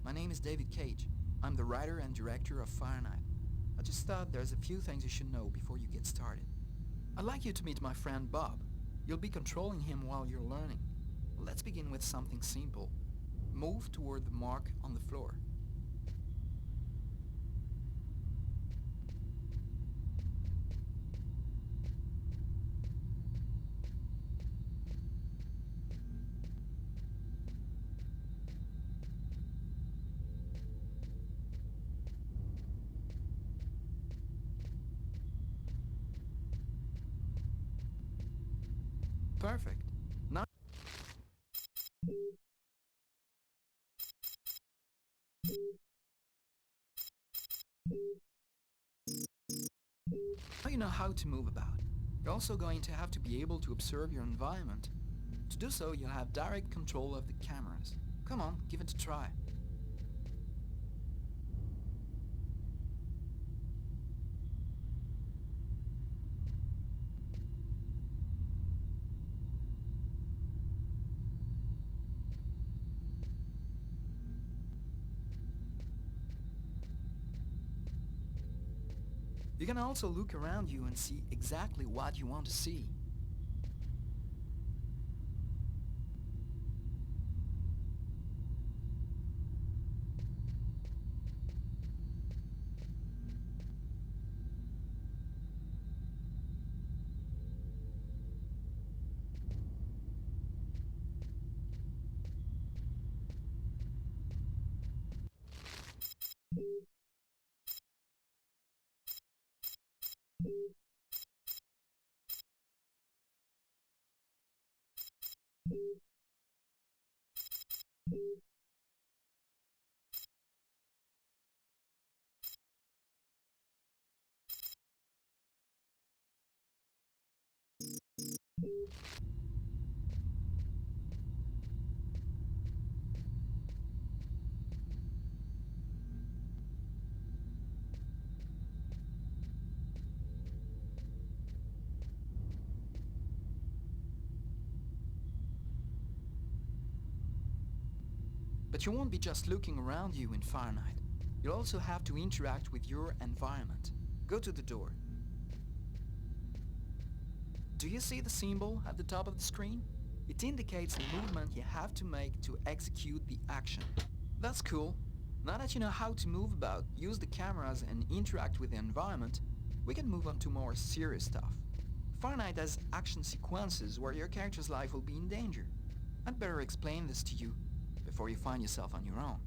My name is David Cage. I'm the writer and director of Fahrenheit. I just thought there's a few things you should know before you get started. I'd like you to meet my friend Bob. You'll be controlling him while you're learning. Let's begin with something simple. Move toward the mark on the floor. Perfect. Now you know how to move about. You're also going to have to be able to observe your environment. To do so, you'll have direct control of the cameras. Come on, give it a try. You can also look around you and see exactly what you want to see. But you won't be just looking around you in Fahrenheit. You'll also have to interact with your environment. Go to the door. Do you see the symbol at the top of the screen? It indicates the movement you have to make to execute the action. That's cool. Now that you know how to move about, use the cameras and interact with the environment, we can move on to more serious stuff. Fahrenheit has action sequences where your character's life will be in danger. I'd better explain this to you before you find yourself on your own.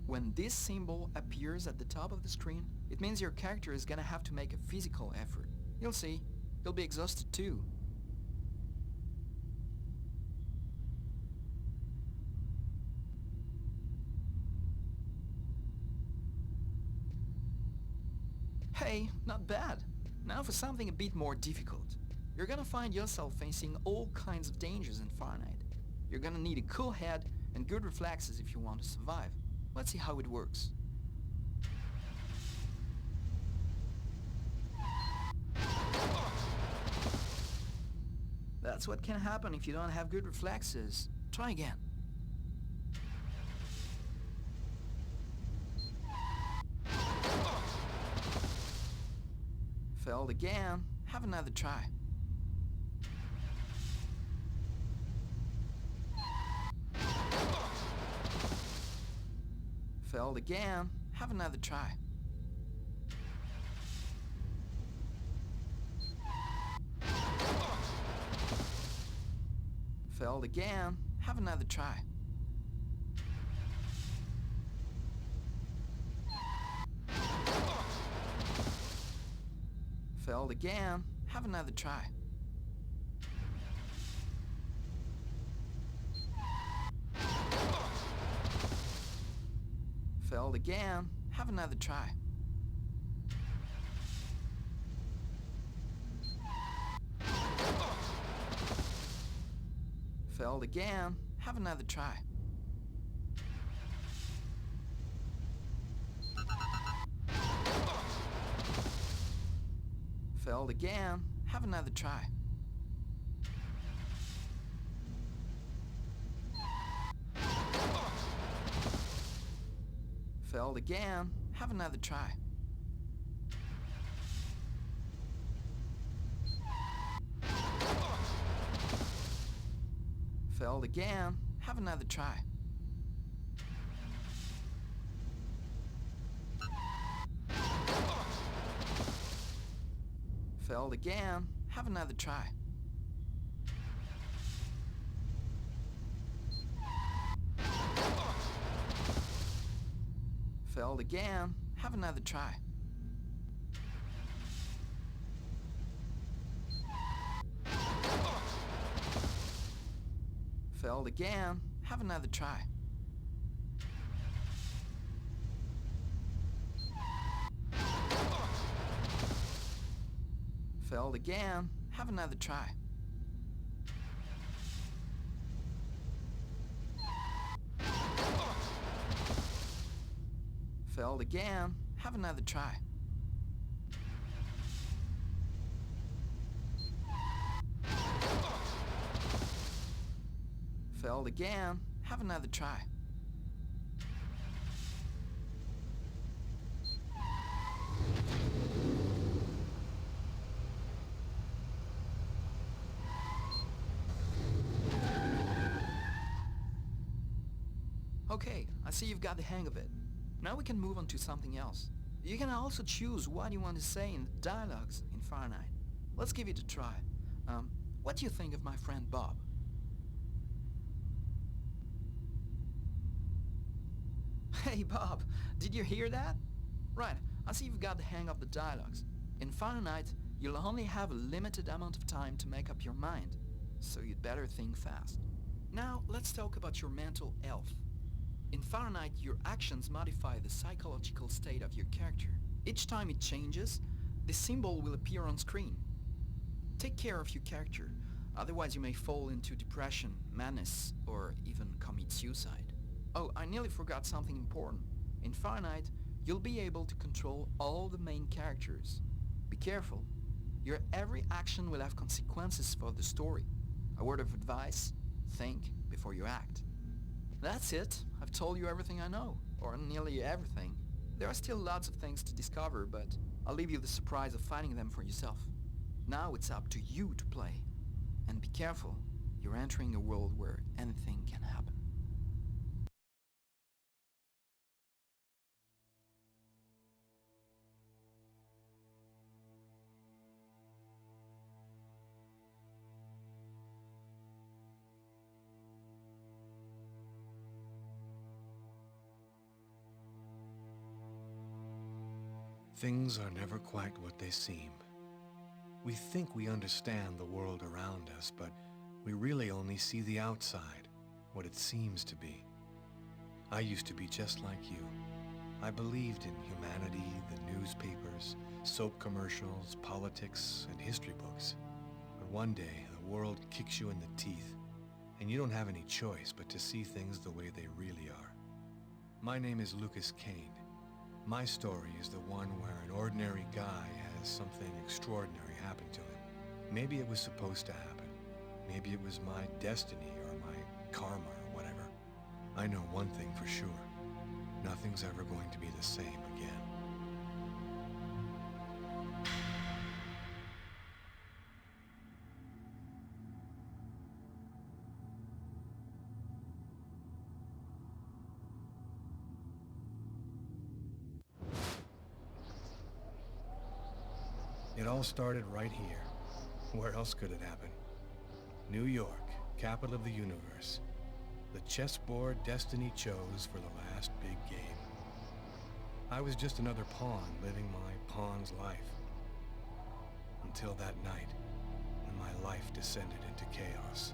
When this symbol appears at the top of the screen, it means your character is gonna have to make a physical effort. You'll see, you'll be exhausted too. Hey, not bad. Now for something a bit more difficult. You're gonna find yourself facing all kinds of dangers in Fahrenheit. You're gonna need a cool head and good reflexes if you want to survive. Let's see how it works. That's what can happen if you don't have good reflexes. Try again. Failed again. Have another try. Failed again. Have another try. Failed again. Have another try. Failed again. Have another try. Failed again. Have another try. Failed again. Have another try. Failed again. Have another try. Failed again. Have another try. Failed again. Have another try. Failed again. Have another try. Failed again. Have another try. Failed again. Have another try. Failed again. Have another try. Failed again. Have another try. Failed again. Have another try. Okay, I see you've got the hang of it. Now we can move on to something else. You can also choose what you want to say in the dialogues in Fahrenheit. Let's give it a try. What do you think of my friend Bob? Hey Bob, did you hear that? Right, I see you've got the hang of the dialogues. In Fahrenheit, you'll only have a limited amount of time to make up your mind, so you'd better think fast. Now, let's talk about your mental health. In Fahrenheit, your actions modify the psychological state of your character. Each time it changes, the symbol will appear on screen. Take care of your character, otherwise you may fall into depression, madness, or even commit suicide. Oh, I nearly forgot something important. In Fahrenheit, you'll be able to control all the main characters. Be careful. Your every action will have consequences for the story. A word of advice, think before you act. That's it. I've told you everything I know, or nearly everything. There are still lots of things to discover, but I'll leave you the surprise of finding them for yourself. Now it's up to you to play. And be careful, you're entering a world where anything can happen. Things are never quite what they seem. We think we understand the world around us, but we really only see the outside, what it seems to be. I used to be just like you. I believed in humanity, the newspapers, soap commercials, politics, and history books. But one day, the world kicks you in the teeth, and you don't have any choice but to see things the way they really are. My name is Lucas Kane. My story is the one where an ordinary guy has something extraordinary happen to him. Maybe it was supposed to happen. Maybe it was my destiny or my karma or whatever. I know one thing for sure. Nothing's ever going to be the same again. It all started right here. Where else could it happen? New York, capital of the universe. The chessboard destiny chose for the last big game. I was just another pawn living my pawn's life. Until that night, when my life descended into chaos.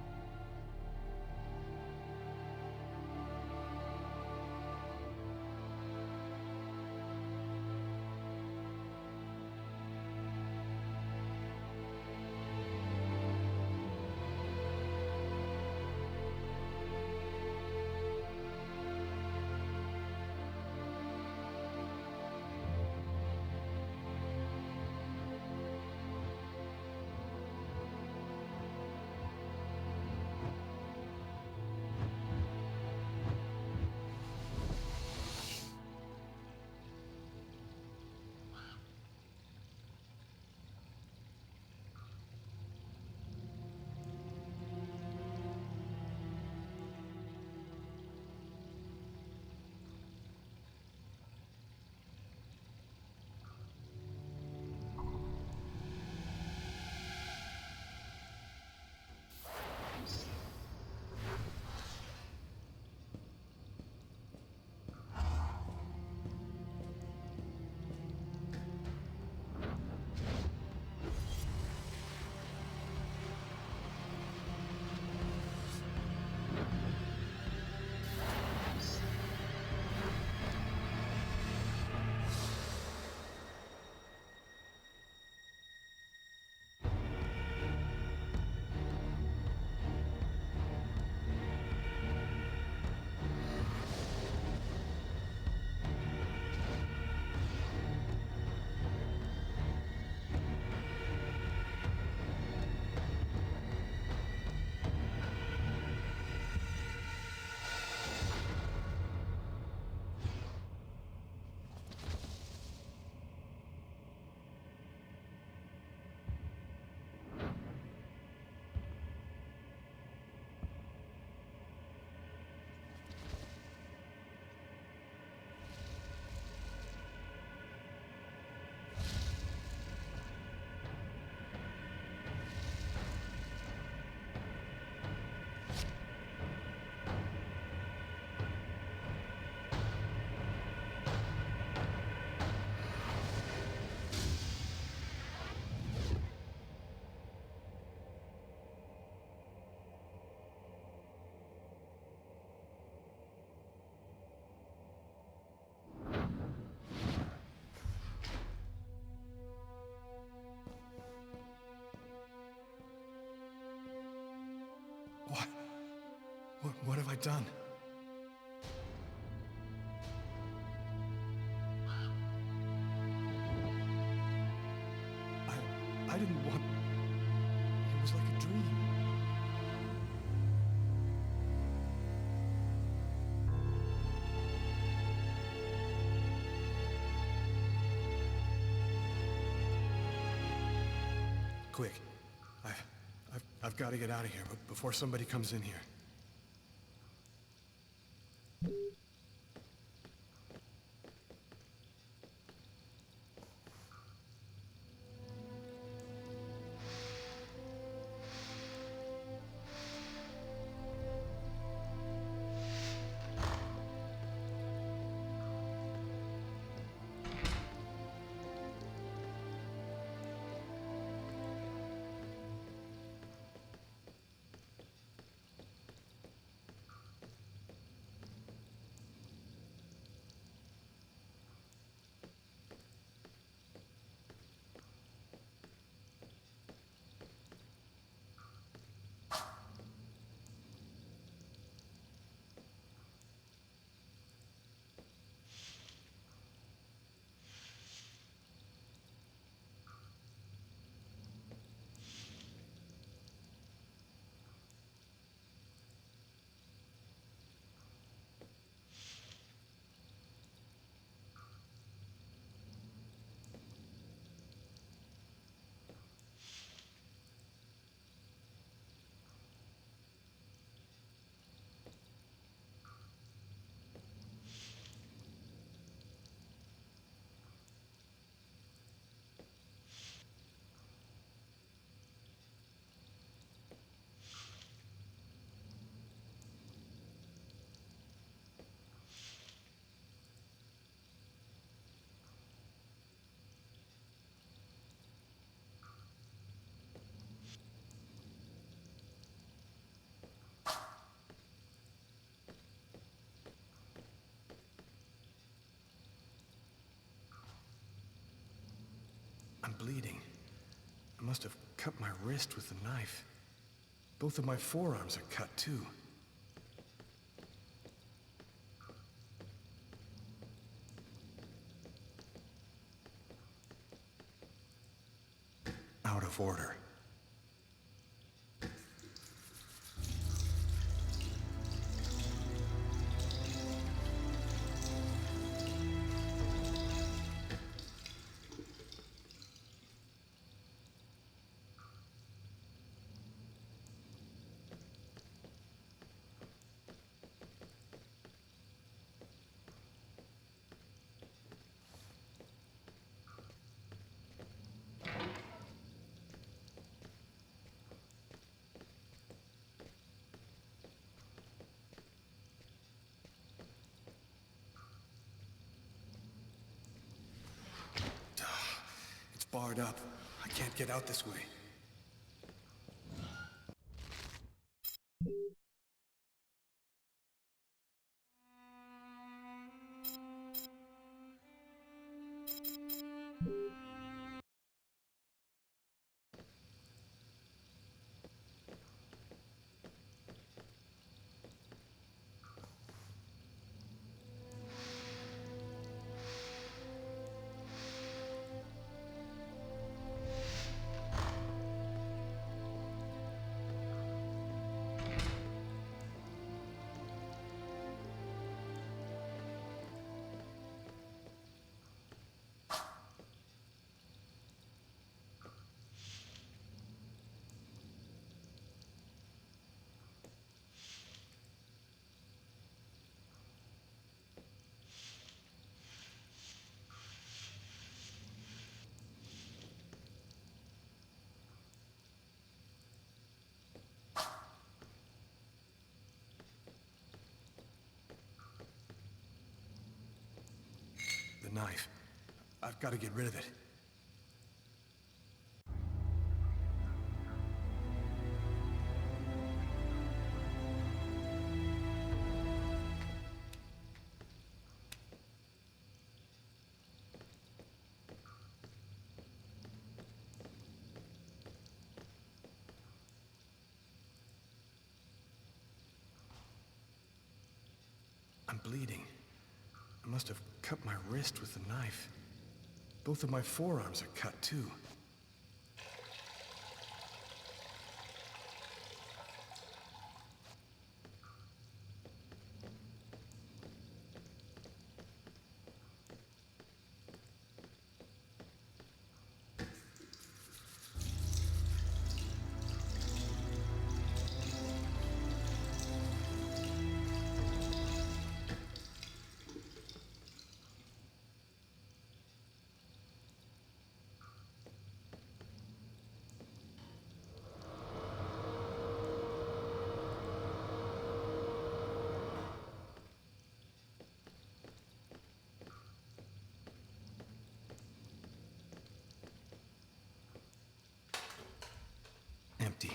I done? I didn't want... It was like a dream. Quick. I've got to get out of here, but before somebody comes in here. I'm bleeding. I must have cut my wrist with the knife. Both of my forearms are cut, too. Out of order. It's barred up. I can't get out this way. The knife. I've got to get rid of it. bleeding. I must have cut my wrist with the knife. Both of my forearms are cut, too. Empty.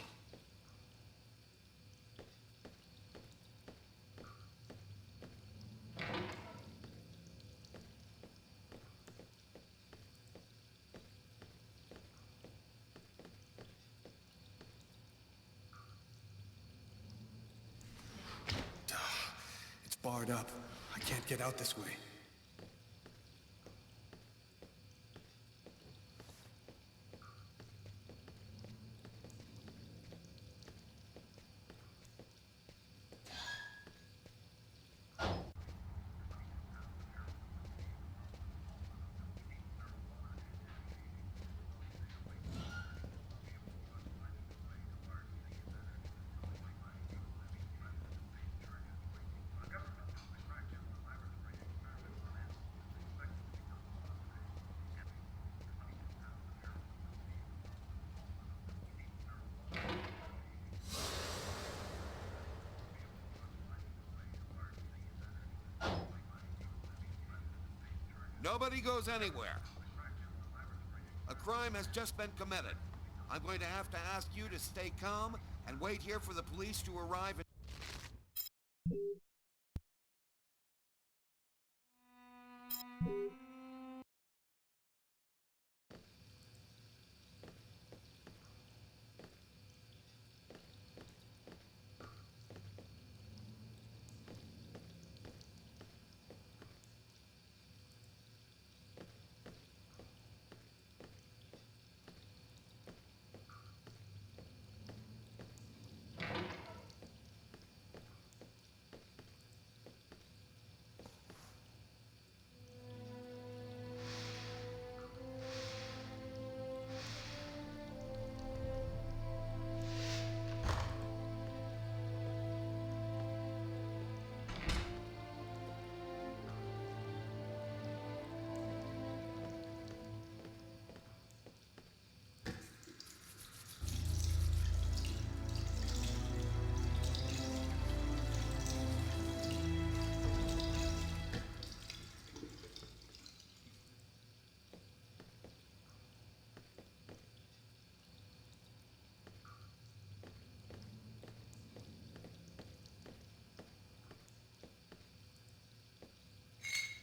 It's barred up. I can't get out this way. Nobody goes anywhere. A crime has just been committed. I'm going to have to ask you to stay calm and wait here for the police to arrive.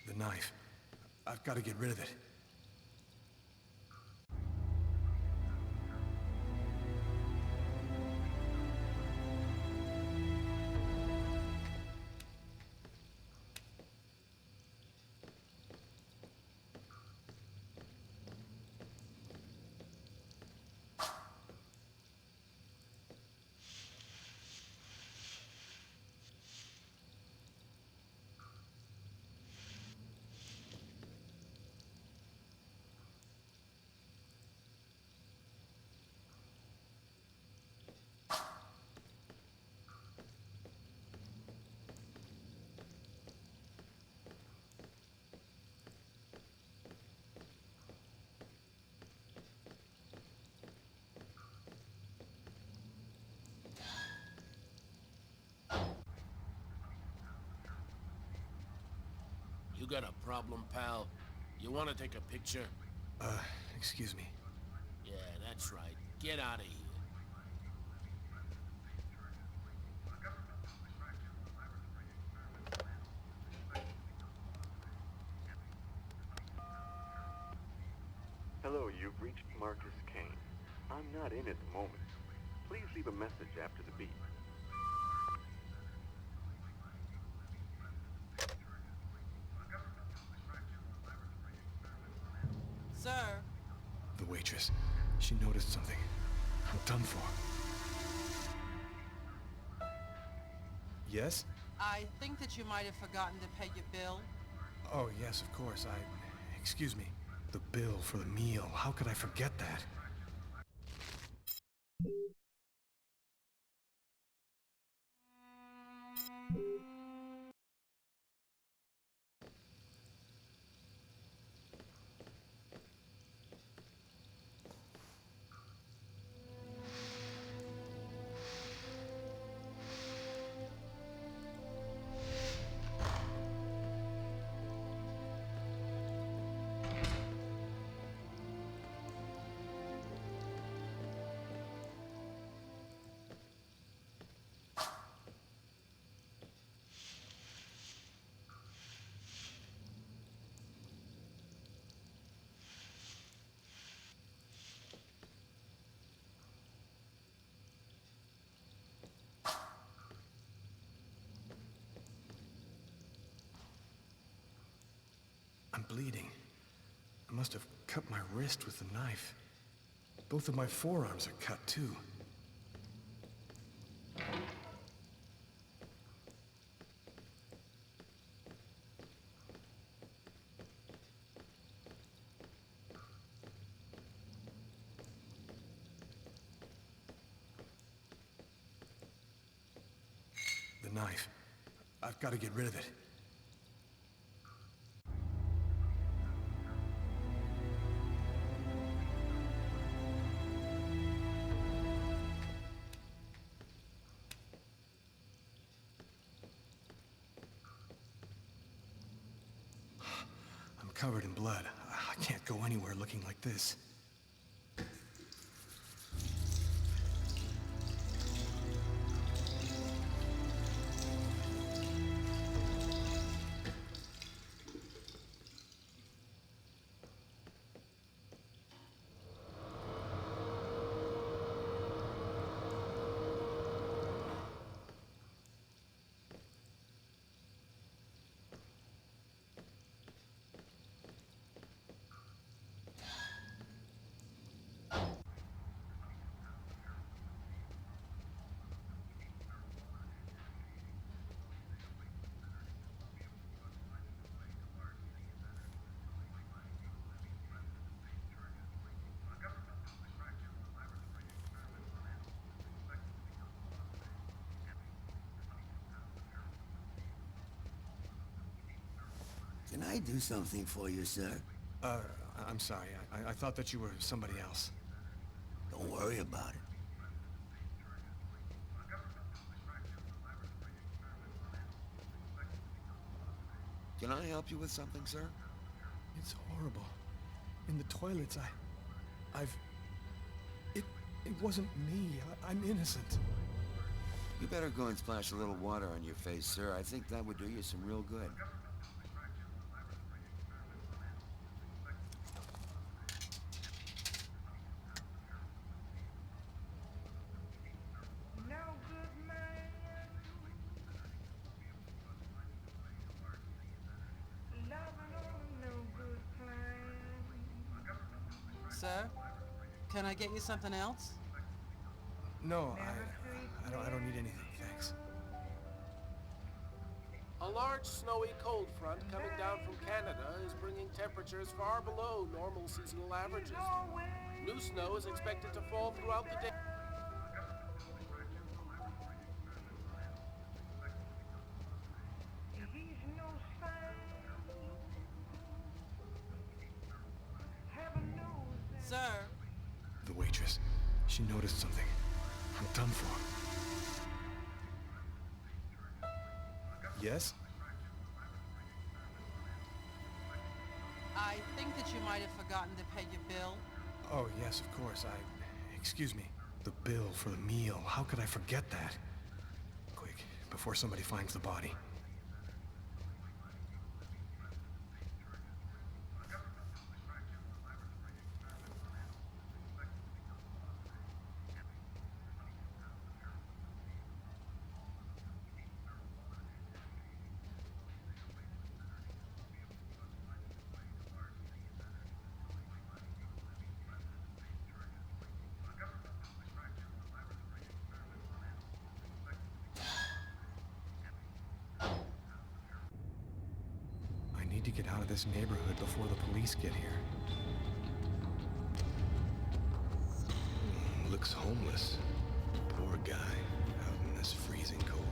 The knife. I've got to get rid of it. You got a problem, pal? You want to take a picture? Excuse me. Yeah, that's right. Get out of here. Hello, you've reached Marcus Kane. I'm not in at the moment. Please leave a message after the beep. Sir, The waitress. She noticed something. I'm done for. Yes? I think that you might have forgotten to pay your bill. Oh, yes, of course. Excuse me. The bill for the meal. How could I forget that? I'm bleeding. I must have cut my wrist with the knife. Both of my forearms are cut, too. The knife. I've got to get rid of it. I'm covered in blood. I can't go anywhere looking like this. Can I do something for you, sir? I'm sorry. I thought that you were somebody else. Don't worry about it. Can I help you with something, sir? It's horrible. In the toilets, It wasn't me. I'm innocent. You better go and splash a little water on your face, sir. I think that would do you some real good. Sir, can I get you something else? No, I don't need anything, thanks. A large snowy cold front coming down from Canada is bringing temperatures far below normal seasonal averages. New snow is expected to fall throughout the day. Sir, The waitress. She noticed something. I'm done for. Yes? I think that you might have forgotten to pay your bill. Oh, yes, of course. Excuse me. The bill for the meal. How could I forget that? Quick, before somebody finds the body. get out of this neighborhood before the police get here. Looks homeless. Poor guy, out in this freezing cold.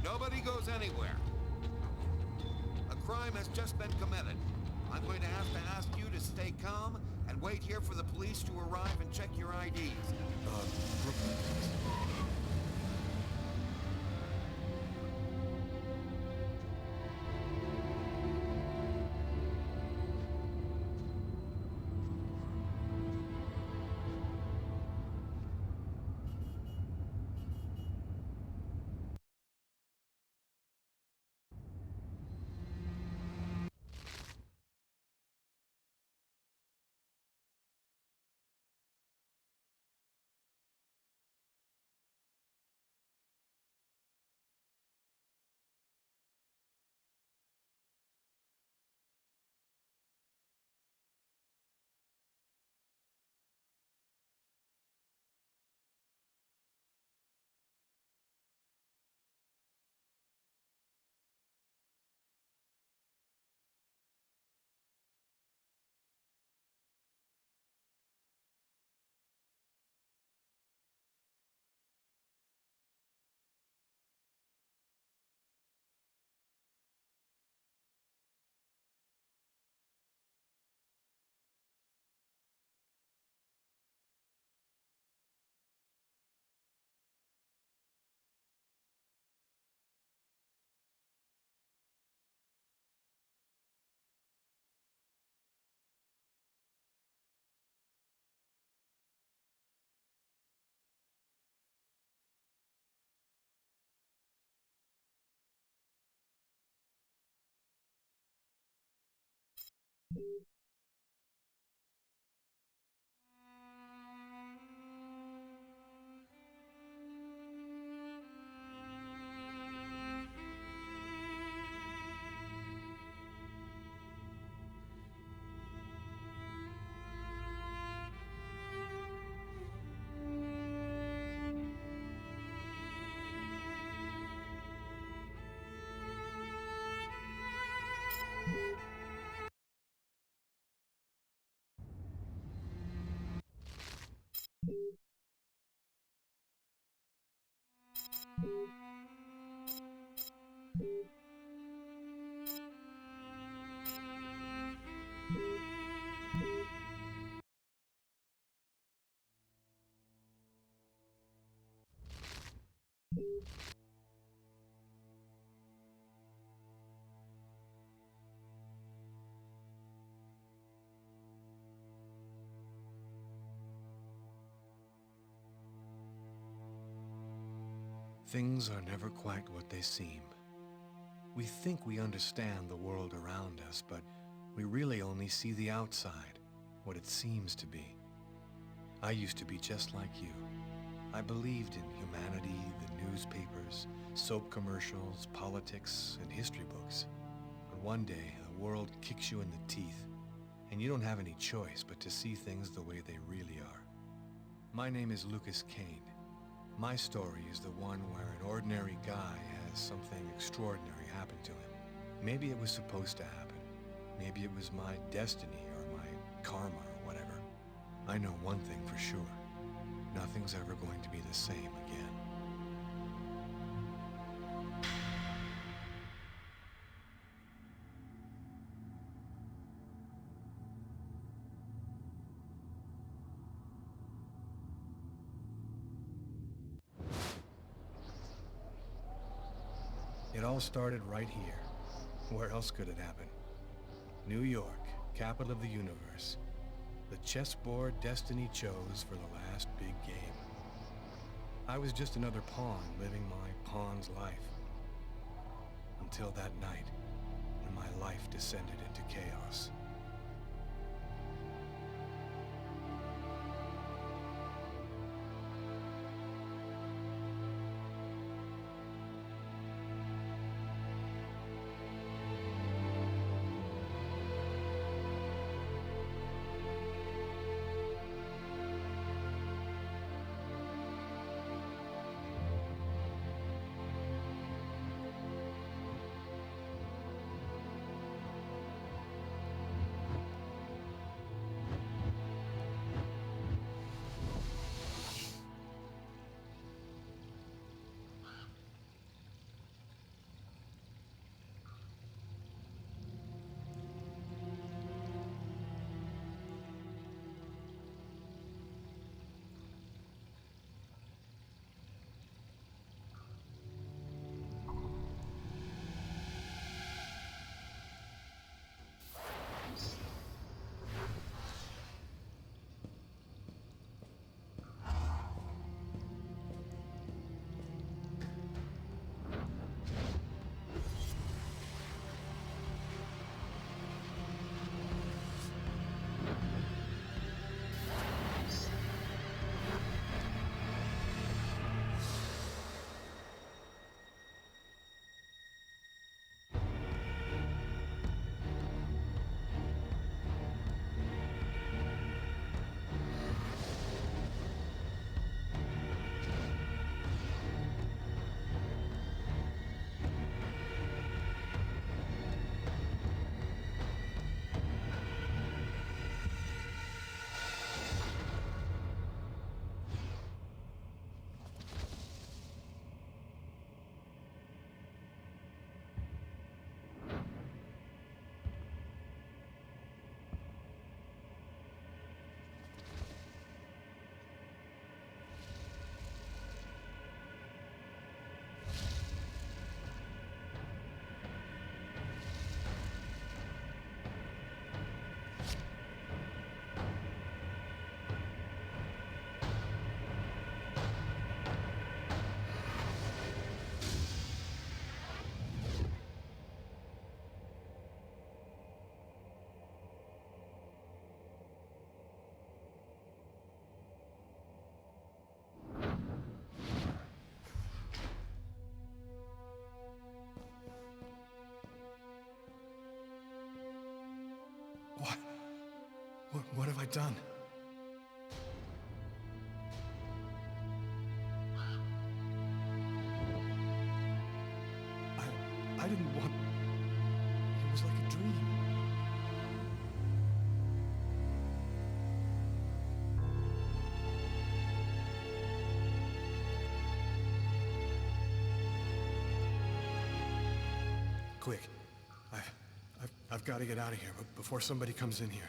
Nobody goes anywhere. A crime has just been committed. I'm going to have to ask you to stay calm and wait here for the police to arrive and check your IDs. Things are never quite what they seem. We think we understand the world around us, but we really only see the outside, what it seems to be. I used to be just like you. I believed in humanity, the newspapers, soap commercials, politics, and history books. But one day, the world kicks you in the teeth, and you don't have any choice but to see things the way they really are. My name is Lucas Kane. My story is the one where an ordinary guy has something extraordinary happen to him. Maybe it was supposed to happen. Maybe it was my destiny or my karma or whatever. I know one thing for sure. Nothing's ever going to be the same again. It all started right here. Where else could it happen? New York, capital of the universe. The chessboard destiny chose for the last big game. I was just another pawn living my pawn's life. Until that night, when my life descended into chaos. What have I done? I didn't want... It was like a dream. Quick. I've got to get out of here before somebody comes in here.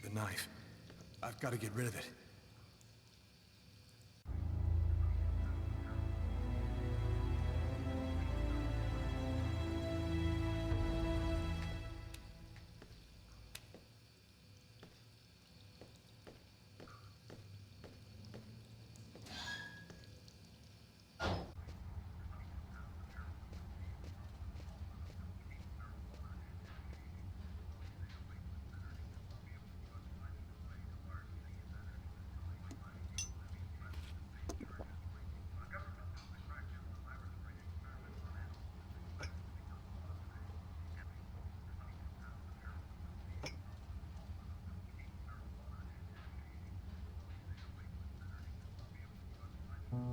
The knife. I've got to get rid of it.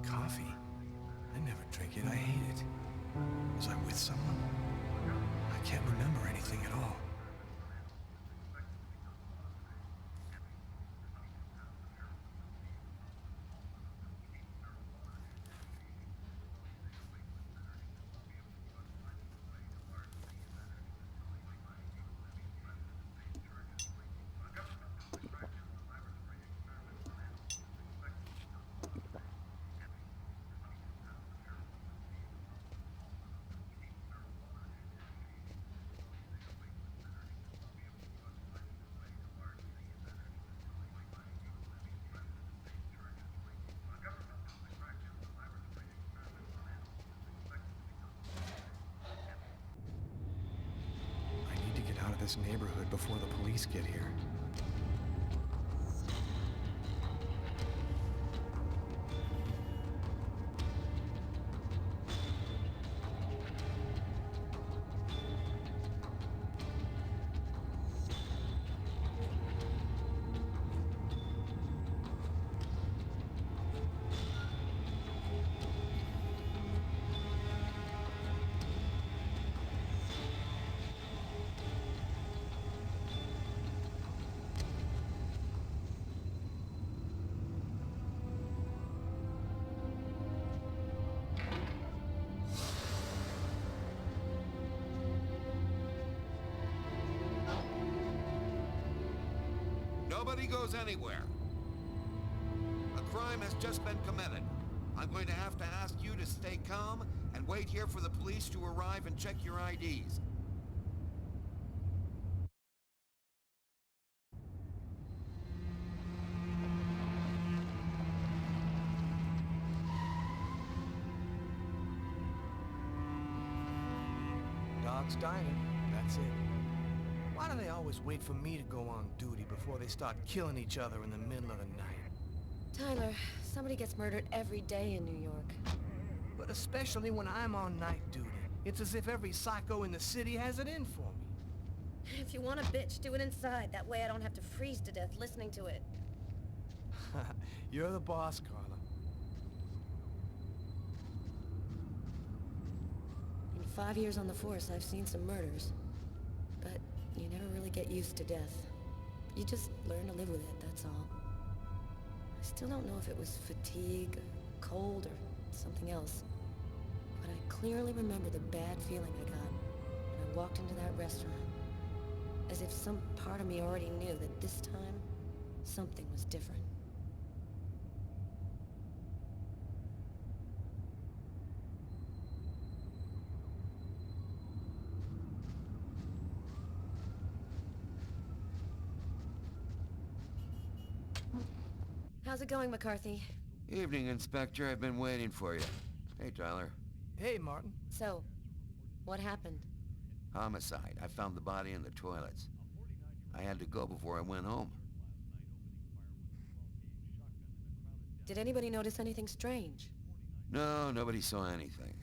Coffee? I never drink it. I hate it. Was I with someone? I can't remember anything at all. This neighborhood before the police get here. Nobody goes anywhere. A crime has just been committed. I'm going to have to ask you to stay calm and wait here for the police to arrive and check your IDs. Dog's Diner, that's it. Why do they always wait for me to go on duty before they start killing each other in the middle of the night? Tyler, somebody gets murdered every day in New York. But especially when I'm on night duty. It's as if every psycho in the city has it in for me. If you want a bitch, do it inside. That way I don't have to freeze to death listening to it. You're the boss, Carla. In 5 years on the force, I've seen some murders. But you never really get used to death. You just learn to live with it, that's all. I still don't know if it was fatigue, or cold, or something else. But I clearly remember the bad feeling I got when I walked into that restaurant. As if some part of me already knew that this time, something was different. How's it going, McCarthy? Evening, Inspector. I've been waiting for you. Hey, Tyler. Hey, Martin. So, what happened? Homicide. I found the body in the toilets. I had to go before I went home. Did anybody notice anything strange? No, nobody saw anything.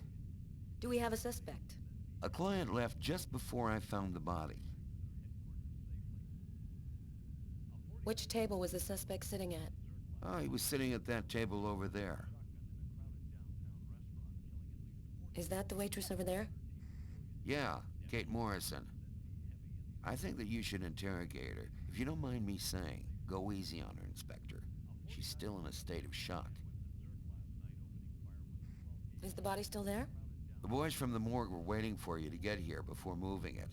Do we have a suspect? A client left just before I found the body. Which table was the suspect sitting at? Oh, he was sitting at that table over there. Is that the waitress over there? Yeah, Kate Morrison. I think that you should interrogate her. If you don't mind me saying, go easy on her, Inspector. She's still in a state of shock. Is the body still there? The boys from the morgue were waiting for you to get here before moving it.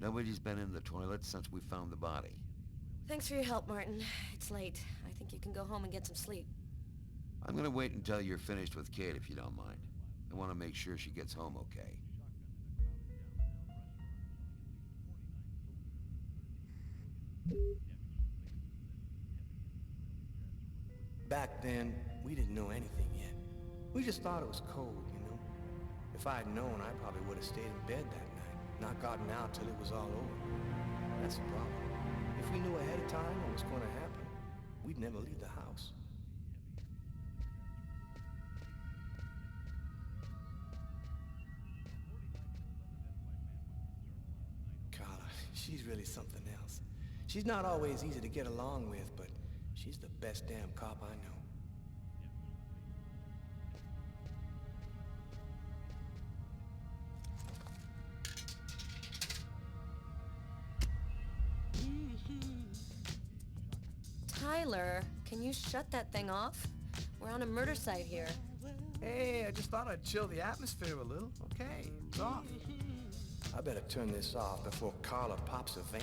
Nobody's been in the toilet since we found the body. Thanks for your help, Martin. It's late. I think you can go home and get some sleep. I'm gonna wait until you're finished with Kate, if you don't mind. I want to make sure she gets home okay. Back then, we didn't know anything yet. We just thought it was cold, you know? If I had known, I probably would have stayed in bed that night, not gotten out till it was all over. That's the problem. If we knew ahead of time what was going to happen, we'd never leave the house. Carla, she's really something else. She's not always easy to get along with, but she's the best damn cop I know. Tyler, can you shut that thing off? We're on a murder site here. Hey, I just thought I'd chill the atmosphere a little. Okay, it's off. I better turn this off before Carla pops a vein.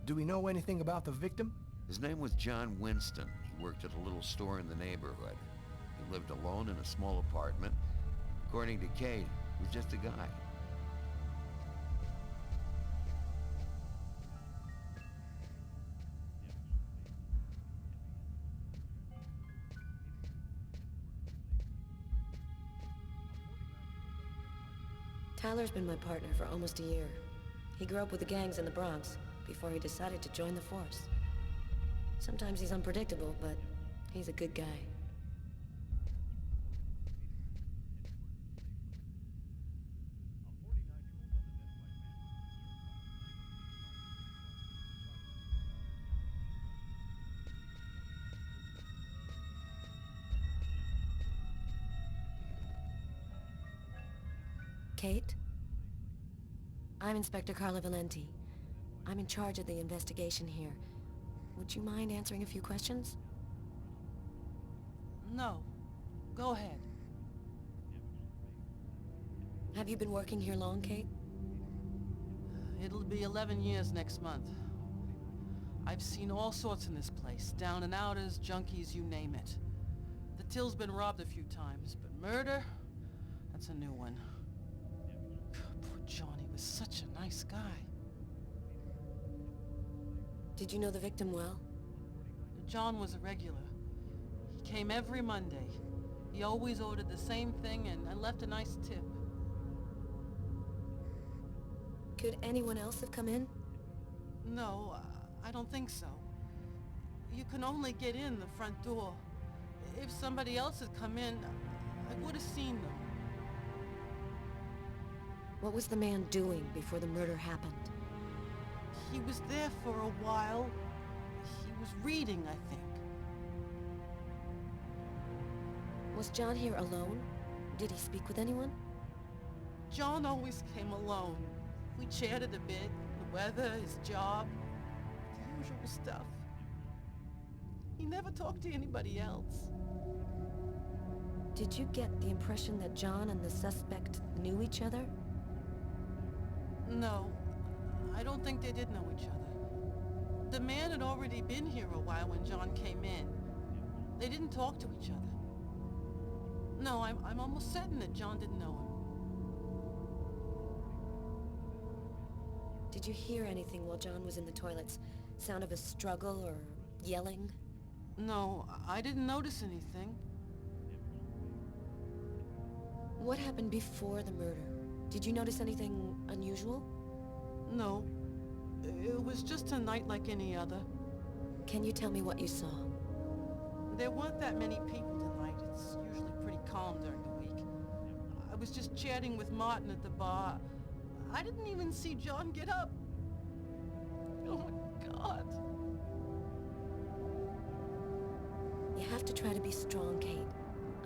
Do we know anything about the victim? His name was John Winston. He worked at a little store in the neighborhood. He lived alone in a small apartment. According to Kate, he was just a guy. Tyler's been my partner for almost a year. He grew up with the gangs in the Bronx before he decided to join the force. Sometimes he's unpredictable, but he's a good guy. Kate? I'm Inspector Carla Valenti. I'm in charge of the investigation here. Would you mind answering a few questions? No. Go ahead. Have you been working here long, Kate? It'll be 11 years next month. I've seen all sorts in this place. Down and outers, junkies, you name it. The till's been robbed a few times, but murder? That's a new one. Poor Johnny was such a nice guy. Did you know the victim well? John was a regular. He came every Monday. He always ordered the same thing and left a nice tip. Could anyone else have come in? No, I don't think so. You can only get in the front door. If somebody else had come in, I would have seen them. What was the man doing before the murder happened? He was there for a while. He was reading, I think. Was John here alone? Did he speak with anyone? John always came alone. We chatted a bit, the weather, his job, the usual stuff. He never talked to anybody else. Did you get the impression that John and the suspect knew each other? No, I don't think they did know each other. The man had already been here a while when John came in. They didn't talk to each other. No, I'm almost certain that John didn't know him. Did you hear anything while John was in the toilets? Sound of a struggle or yelling? No, I didn't notice anything. What happened before the murder? Did you notice anything unusual? No, it was just a night like any other. Can you tell me what you saw? There weren't that many people tonight. It's usually pretty calm during the week. I was just chatting with Martin at the bar. I didn't even see John get up. Oh my God. You have to try to be strong, Kate.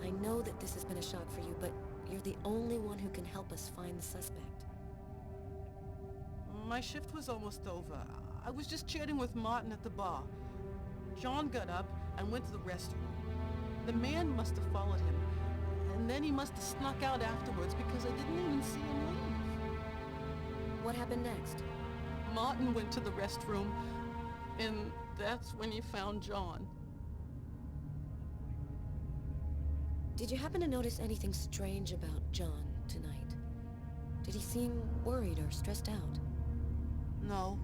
I know that this has been a shock for you, but you're the only one who can help us find the suspect. My shift was almost over. I was just chatting with Martin at the bar. John got up and went to the restroom. The man must have followed him, and then he must have snuck out afterwards because I didn't even see him leave. What happened next? Martin went to the restroom, and that's when he found John. Did you happen to notice anything strange about John tonight? Did he seem worried or stressed out? No,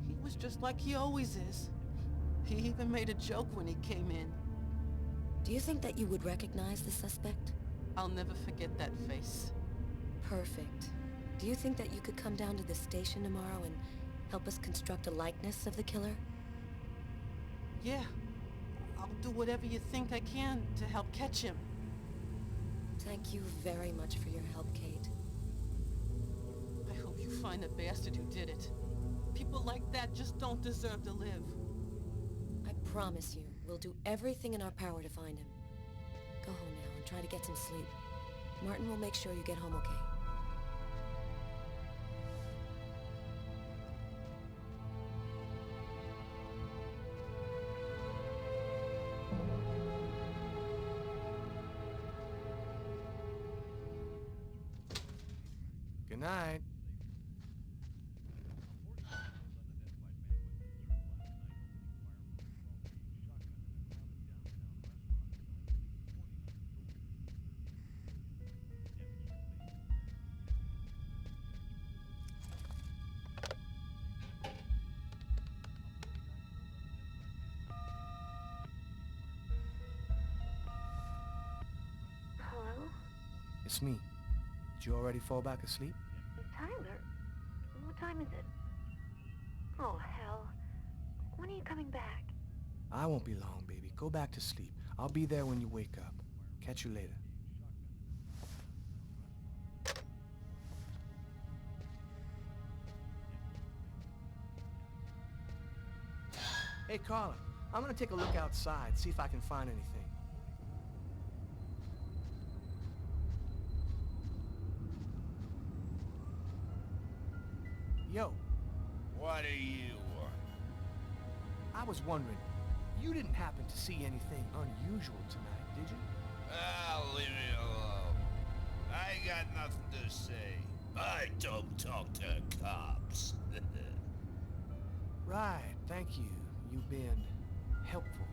he was just like he always is. He even made a joke when he came in. Do you think that you would recognize the suspect? I'll never forget that face. Perfect. Do you think that you could come down to the station tomorrow and help us construct a likeness of the killer? Yeah, I'll do whatever you think I can to help catch him. Thank you very much for your help, Kate. I hope you find the bastard who did it. People like that just don't deserve to live. I promise you, we'll do everything in our power to find him. Go home now and try to get some sleep. Martin will make sure you get home okay. Good night. Hello? It's me. Did you already fall back asleep? Tyler? What time is it? Oh, hell. When are you coming back? I won't be long, baby. Go back to sleep. I'll be there when you wake up. Catch you later. Hey, Carla. I'm gonna take a look outside, see if I can find anything. Yo. What do you want? I was wondering, you didn't happen to see anything unusual tonight, did you? Ah, leave me alone. I ain't got nothing to say. I don't talk to cops. Right, thank you. You've been helpful.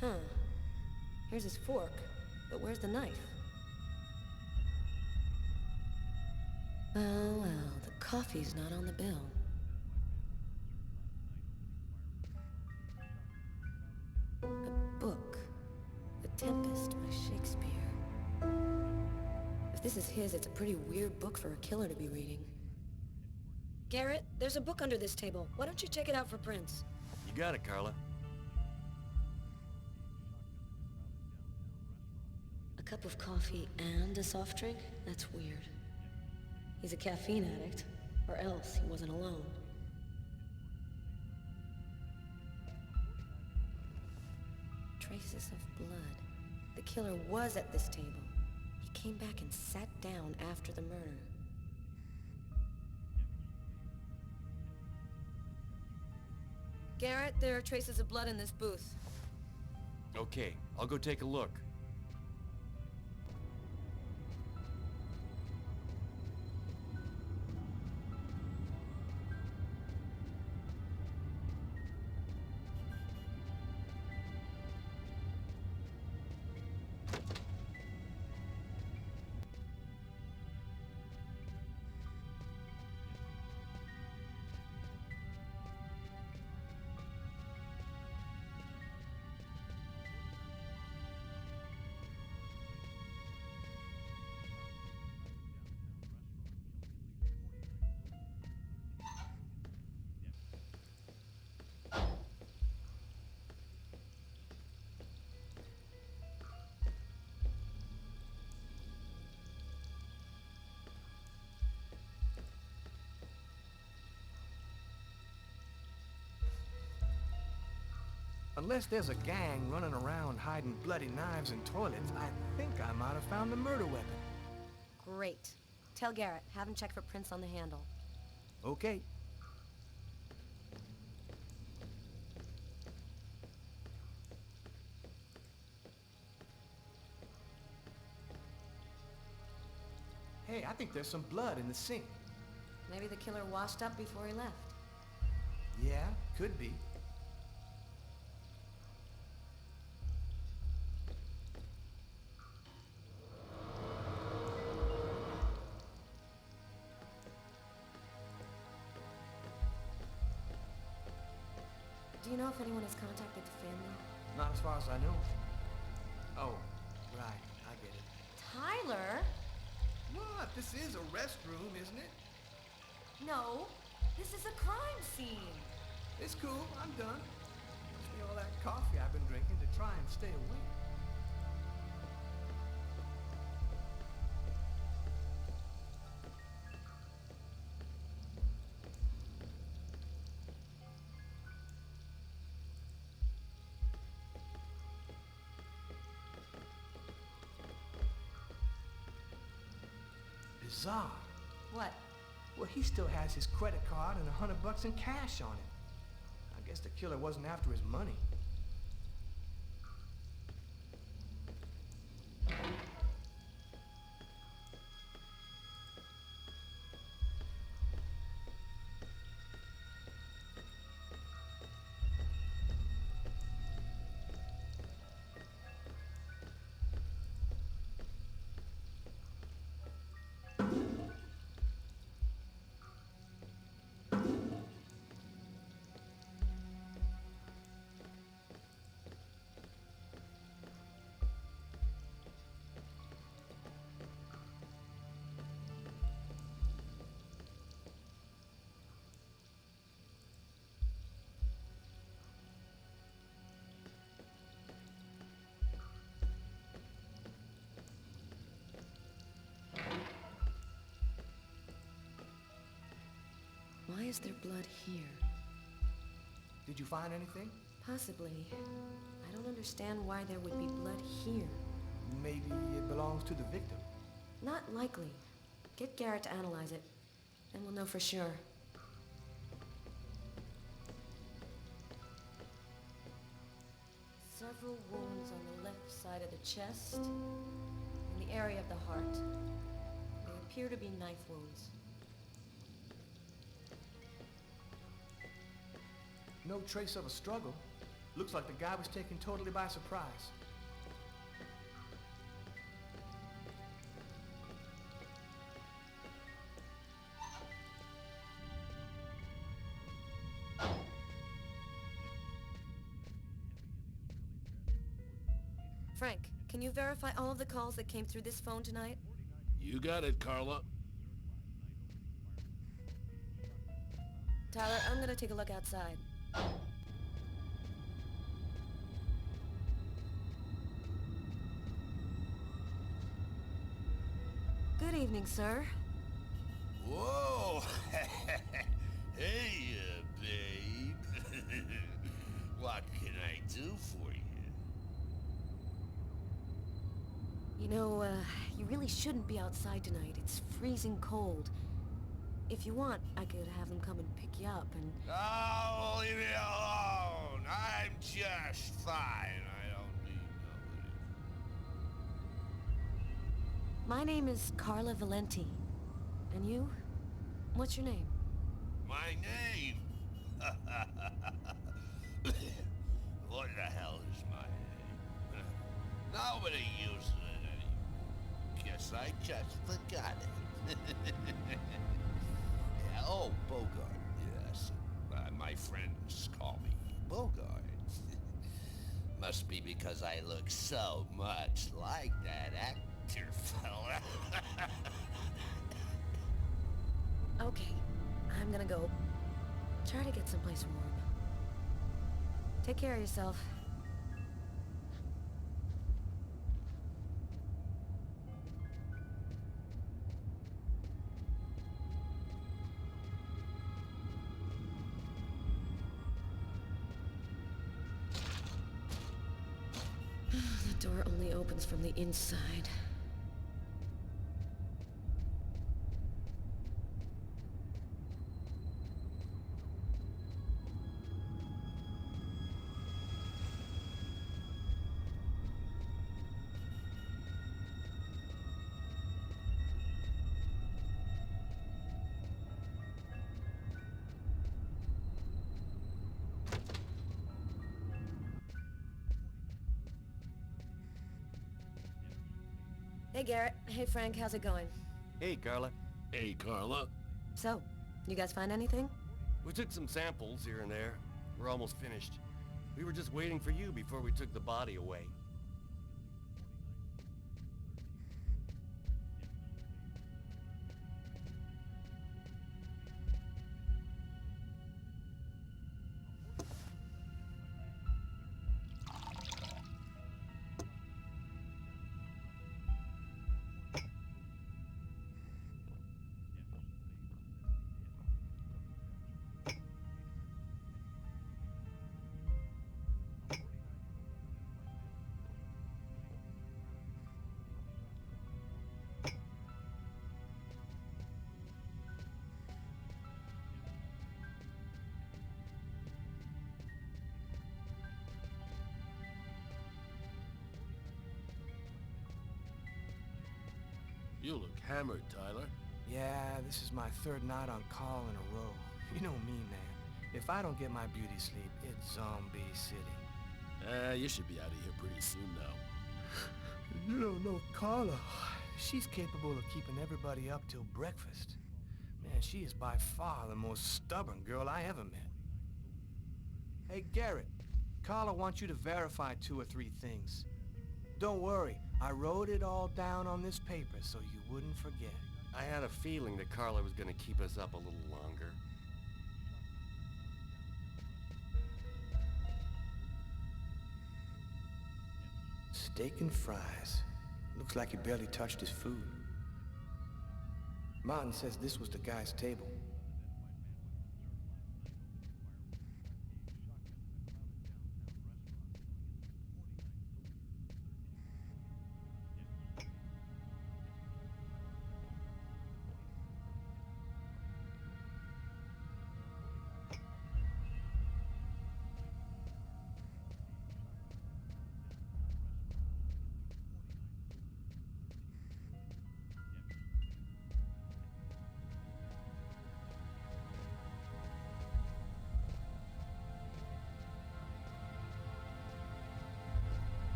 Huh. Here's his fork, but where's the knife? Well, the coffee's not on the bill. A book. The Tempest by Shakespeare. If this is his, it's a pretty weird book for a killer to be reading. Garrett, there's a book under this table. Why don't you check it out for prints? You got it, Carla. A cup of coffee and a soft drink? That's weird. He's a caffeine addict, or else he wasn't alone. Traces of blood. The killer was at this table. He came back and sat down after the murder. Garrett, there are traces of blood in this booth. Okay, I'll go take a look. Unless there's a gang running around hiding bloody knives in toilets, I think I might have found the murder weapon. Great. Tell Garrett, have him check for prints on the handle. Okay. Hey, I think there's some blood in the sink. Maybe the killer washed up before he left. Yeah, could be. Do you know if anyone has contacted the family? Not as far as I know. Oh, right, I get it. Tyler? What? This is a restroom, isn't it? No, this is a crime scene. It's cool, I'm done. Must be all that coffee I've been drinking to try and stay awake. Bizarre. What? Well, he still has his credit card and $100 in cash on him. I guess the killer wasn't after his money. Why is there blood here? Did you find anything? Possibly. I don't understand why there would be blood here. Maybe it belongs to the victim. Not likely. Get Garrett to analyze it, then we'll know for sure. Several wounds on the left side of the chest, and the area of the heart. They appear to be knife wounds. No trace of a struggle. Looks like the guy was taken totally by surprise. Frank, can you verify all of the calls that came through this phone tonight? You got it, Carla. Tyler, I'm gonna take a look outside. Good evening, sir. Whoa! Hey, babe. What can I do for you? You know, you really shouldn't be outside tonight. It's freezing cold. If you want, I could have them come and pick you up and... Oh, leave me alone. I'm just fine. I don't need nobody. My name is Carla Valenti. And you? What's your name? My name? What the hell is my name? Nobody uses it anymore. Guess I just forgot it. Oh, Bogart, yes. My friends call me Bogart. Must be because I look so much like that actor fella. Okay, I'm gonna go. Try to get someplace warm. Take care of yourself. door only opens from the inside. Hey, Garrett. Hey, Frank. How's it going? Hey, Carla. Hey, Carla. So, you guys find anything? We took some samples here and there. We're almost finished. We were just waiting for you before we took the body away. You look hammered, Tyler. Yeah, this is my third night on call in a row. You know me, man. If I don't get my beauty sleep, it's Zombie City. You should be out of here pretty soon now. You don't know Carla. She's capable of keeping everybody up till breakfast. Man, she is by far the most stubborn girl I ever met. Hey, Garrett. Carla wants you to verify 2 or 3 things. Don't worry, I wrote it all down on this paper so you wouldn't forget. I had a feeling that Carla was gonna keep us up a little longer. Steak and fries. Looks like he barely touched his food. Martin says this was the guy's table.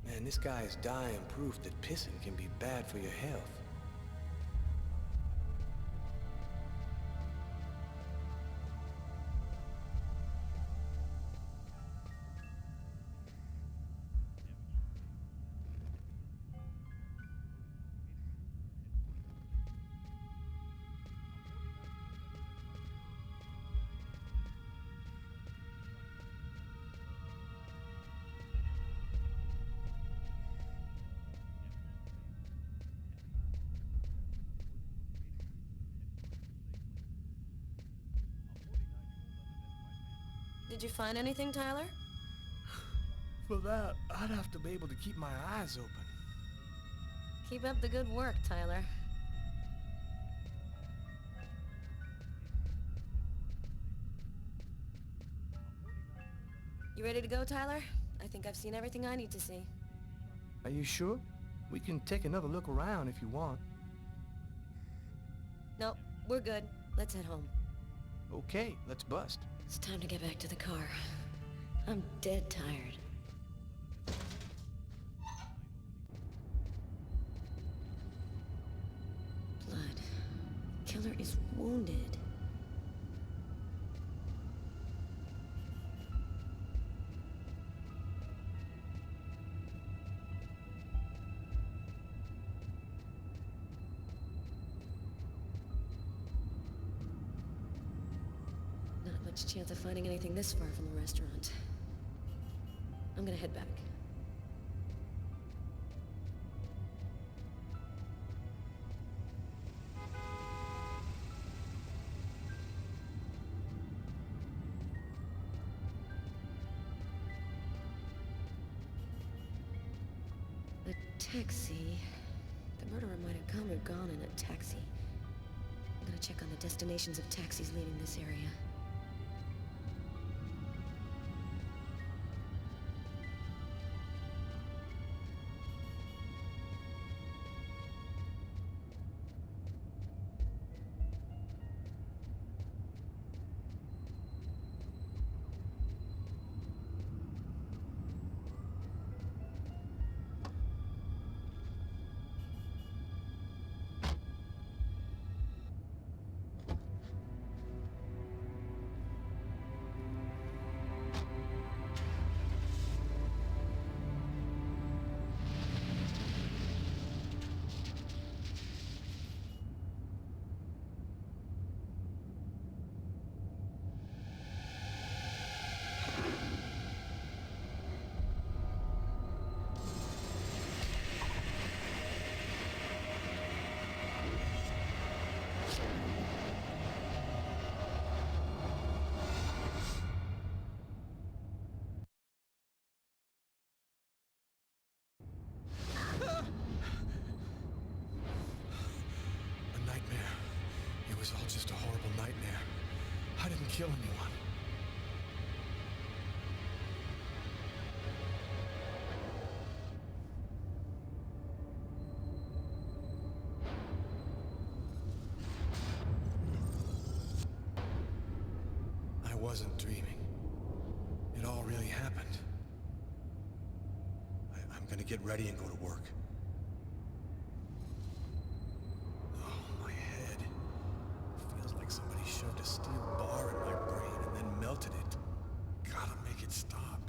Man, this guy is dying proof that pissing can be bad for your health. Did you find anything, Tyler? For that, I'd have to be able to keep my eyes open. Keep up the good work, Tyler. You ready to go, Tyler? I think I've seen everything I need to see. Are you sure? We can take another look around if you want. Nope, we're good. Let's head home. Okay, let's bust. It's time to get back to the car. I'm dead tired. Blood. Killer is wounded. Not much chance of finding anything this far from the restaurant. I'm gonna head back. A taxi. The murderer might have come or gone in a taxi. I'm gonna check on the destinations of taxis leaving this area. A nightmare. It was all just a horrible nightmare. I didn't kill anyone. I wasn't dreaming. It all really happened. I'm gonna get ready and go to work. Oh, my head. Feels like somebody shoved a steel bar in my brain and then melted it. Gotta make it stop.